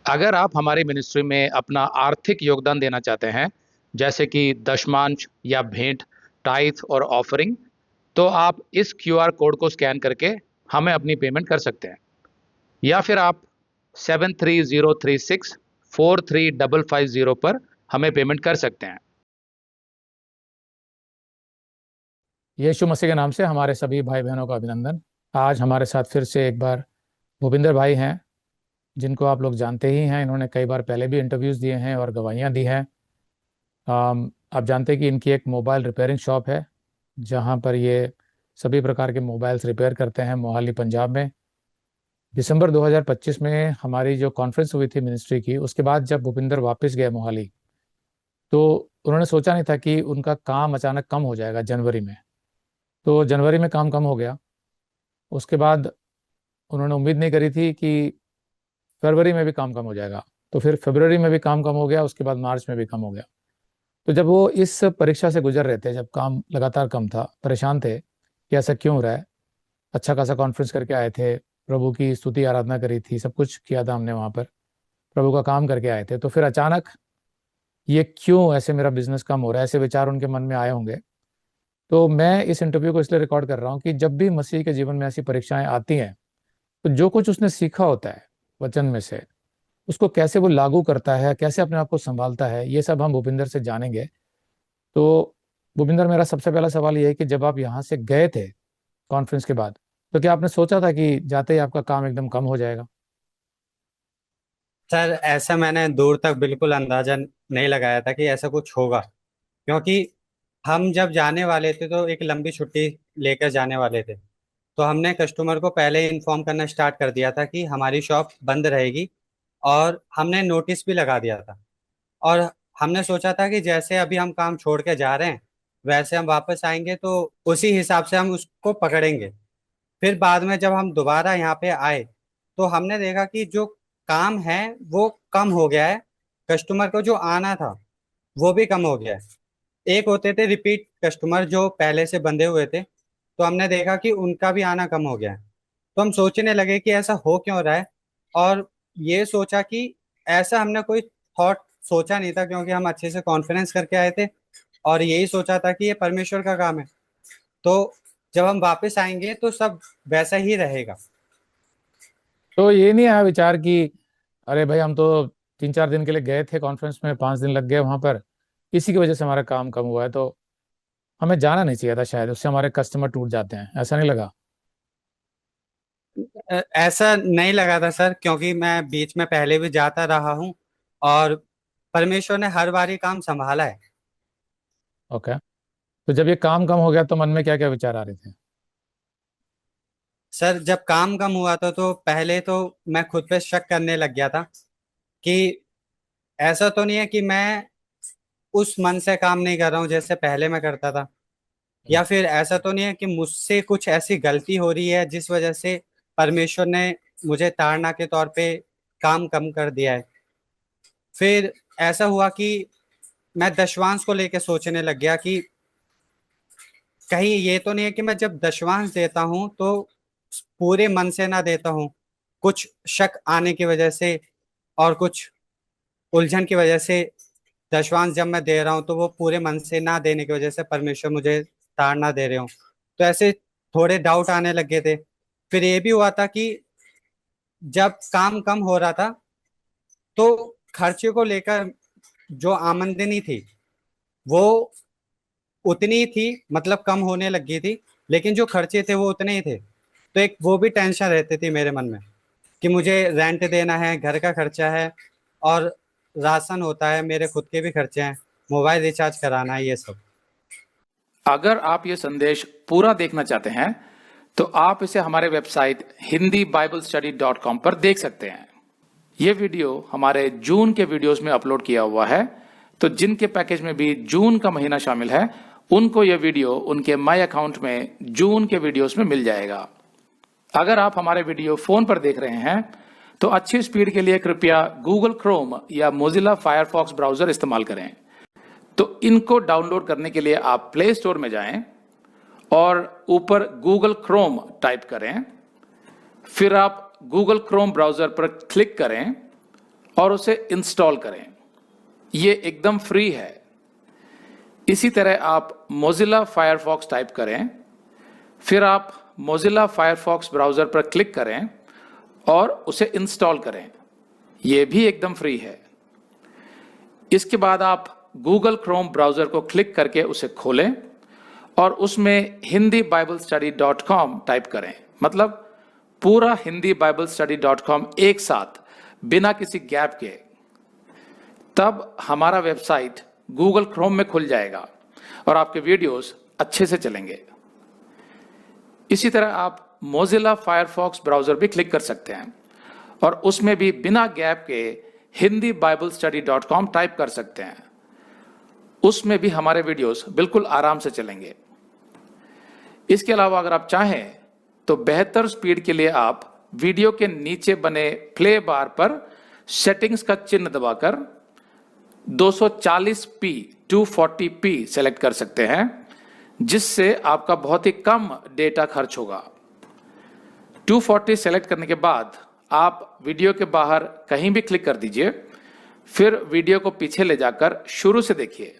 अगर आप हमारी मिनिस्ट्री में अपना आर्थिक योगदान देना चाहते हैं, जैसे कि दशमांश या भेंट, टाइथ और ऑफरिंग, तो आप इस क्यूआर कोड को स्कैन करके हमें अपनी पेमेंट कर सकते हैं। या फिर आप 7303643550 पर हमें पेमेंट कर सकते हैं। यीशु मसीह के नाम से हमारे सभी भाई बहनों का अभिनंदन। आज हमारे साथ फिर से एक बार भूपिंदर भाई हैं, जिनको आप लोग जानते ही हैं। इन्होंने कई बार पहले भी इंटरव्यूज़ दिए हैं और गवाहियाँ दी हैं। आप जानते हैं कि इनकी एक मोबाइल रिपेयरिंग शॉप है, जहां पर ये सभी प्रकार के मोबाइल्स रिपेयर करते हैं, मोहाली पंजाब में। दिसंबर 2025 में हमारी जो कॉन्फ्रेंस हुई थी मिनिस्ट्री की, उसके बाद जब भूपिंदर वापस गए मोहाली, तो उन्होंने सोचा नहीं था कि उनका काम अचानक कम हो जाएगा जनवरी में। तो जनवरी में काम कम हो गया। उसके बाद उन्होंने उम्मीद नहीं करी थी कि फरवरी में भी काम कम हो जाएगा। तो फिर फरवरी में भी काम कम हो गया, उसके बाद मार्च में भी कम हो गया। तो जब वो इस परीक्षा से गुजर रहे थे, जब काम लगातार कम था, परेशान थे कि ऐसा क्यों हो रहा है। अच्छा खासा कॉन्फ्रेंस करके आए थे, प्रभु की स्तुति आराधना करी थी, सब कुछ किया था हमने वहाँ पर, प्रभु का काम करके आए थे। तो फिर अचानक ये क्यों ऐसे मेरा बिजनेस कम हो रहा है, ऐसे विचार उनके मन में आए होंगे। तो मैं इस इंटरव्यू को इसलिए रिकॉर्ड कर रहा हूँ कि जब भी मसीह के जीवन में ऐसी परीक्षाएं आती हैं, तो जो कुछ उसने सीखा होता है वचन में से, उसको कैसे वो लागू करता है, कैसे अपने आप को संभालता है, ये सब हम भूपिंदर से जानेंगे। तो भूपिंदर, मेरा सबसे पहला सवाल ये है कि जब आप यहाँ से गए थे कॉन्फ्रेंस के बाद, तो क्या आपने सोचा था कि जाते ही आपका काम एकदम कम हो जाएगा? सर, ऐसा मैंने दूर तक बिल्कुल अंदाजा नहीं लगाया था कि ऐसा कुछ होगा। क्योंकि हम जब जाने वाले थे तो एक लंबी छुट्टी लेकर जाने वाले थे। तो हमने कस्टमर को पहले ही इन्फॉर्म करना स्टार्ट कर दिया था कि हमारी शॉप बंद रहेगी। और हमने नोटिस भी लगा दिया था। और हमने सोचा था कि जैसे अभी हम काम छोड़ के जा रहे हैं, वैसे हम वापस आएंगे तो उसी हिसाब से हम उसको पकड़ेंगे। फिर बाद में जब हम दोबारा यहाँ पे आए, तो हमने देखा कि जो काम है वो कम हो गया है। कस्टमर को जो आना था वो भी कम हो गया है। एक होते थे रिपीट कस्टमर जो पहले से बंधे हुए थे, तो हमने देखा कि उनका भी आना कम हो गया है। तो हम सोचने लगे कि ऐसा हो क्यों रहा है। और ये सोचा कि ऐसा हमने कोई थॉट सोचा नहीं था, क्योंकि हम अच्छे से कॉन्फ्रेंस करके आए थे और यही सोचा था कि ये परमेश्वर का काम है। तो जब हम वापस आएंगे तो सब वैसा ही रहेगा। तो ये नहीं आया विचार कि अरे भाई, हम तो 3-4 दिन के लिए गए थे कॉन्फ्रेंस में, 5 दिन लग गए वहां पर, इसी की वजह से हमारा काम कम हुआ है, तो हमें जाना नहीं चाहिए था, शायद उससे हमारे कस्टमर टूट जाते हैं, ऐसा नहीं लगा? ऐसा नहीं लगा था सर, क्योंकि मैं बीच में पहले भी जाता रहा हूँ। और परमेश्वर ने हर बार ही काम संभाला है। ओके। तो जब ये काम कम हो गया, तो मन में क्या क्या विचार आ रहे थे? सर, जब काम कम हुआ था तो पहले तो मैं खुद पे शक करने लग गया था कि ऐसा तो नहीं है कि मैं उस मन से काम नहीं कर रहा हूँ जैसे पहले मैं करता था। या फिर ऐसा तो नहीं है कि मुझसे कुछ ऐसी गलती हो रही है जिस वजह से परमेश्वर ने मुझे ताड़ना के तौर पे काम कम कर दिया है। फिर ऐसा हुआ कि मैं दशवांश को लेके सोचने लग गया कि कहीं ये तो नहीं है कि मैं जब दशवांश देता हूँ तो पूरे मन से ना देता हूँ, कुछ शक आने की वजह से और कुछ उलझन की वजह से दशवांश जब मैं दे रहा हूँ तो वो पूरे मन से ना देने की वजह से परमेश्वर मुझे ताड़ना दे रहे हो। तो ऐसे थोड़े डाउट आने लगे थे। फिर ये भी हुआ था कि जब काम कम हो रहा था तो खर्चे को लेकर जो आमदनी थी वो उतनी ही थी, मतलब कम होने लगी थी, लेकिन जो खर्चे थे वो उतने ही थे। तो एक वो भी टेंशन रहती थी मेरे मन में कि मुझे रेंट देना है, घर का खर्चा है, और राशन होता है, मेरे खुद के भी खर्चे हैं, मोबाइल रिचार्ज कराना है, ये सब। अगर आप ये संदेश पूरा देखना चाहते हैं, तो आप इसे हमारे वेबसाइट hindiBiblestudy.com पर देख सकते हैं। ये वीडियो हमारे जून के वीडियोस में अपलोड किया हुआ है, तो जिनके पैकेज में भी जून का महीना शामिल है, उनको यह वीडियो उनके माई अकाउंट में जून के वीडियोस में मिल जाएगा। अगर आप हमारे वीडियो फोन पर देख रहे हैं, तो अच्छी स्पीड के लिए कृपया गूगल क्रोम या मोजिला फायरफॉक्स ब्राउजर इस्तेमाल करें। तो इनको डाउनलोड करने के लिए आप प्ले स्टोर में जाएं और ऊपर गूगल क्रोम टाइप करें। फिर आप गूगल क्रोम ब्राउजर पर क्लिक करें और उसे इंस्टॉल करें। ये एकदम फ्री है। इसी तरह आप मोजिला फायरफॉक्स टाइप करें, फिर आप मोजिला फायरफॉक्स ब्राउज़र पर क्लिक करें और उसे इंस्टॉल करें। ये भी एकदम फ्री है। इसके बाद आप गूगल क्रोम ब्राउज़र को क्लिक करके उसे खोलें और उसमें hindibiblesteady.com टाइप करें, मतलब पूरा hindibiblesteady.com एक साथ बिना किसी गैप के। तब हमारा वेबसाइट गूगल क्रोम में खुल जाएगा और आपके वीडियोस अच्छे से चलेंगे। इसी तरह आप मोजिला फायरफॉक्स ब्राउज़र भी क्लिक कर सकते हैं और उसमें भी बिना गैप के hindibiblesteady.com टाइप कर सकते हैं। उसमें भी हमारे वीडियोस बिल्कुल आराम से चलेंगे। इसके अलावा अगर आप चाहें तो बेहतर स्पीड के लिए आप वीडियो के नीचे बने प्ले बार पर सेटिंग्स का चिन्ह दबाकर 240p 240p सेलेक्ट कर सकते हैं, जिससे आपका बहुत ही कम डेटा खर्च होगा। 240 सेलेक्ट करने के बाद आप वीडियो के बाहर कहीं भी क्लिक कर दीजिए, फिर वीडियो को पीछे ले जाकर शुरू से देखिए।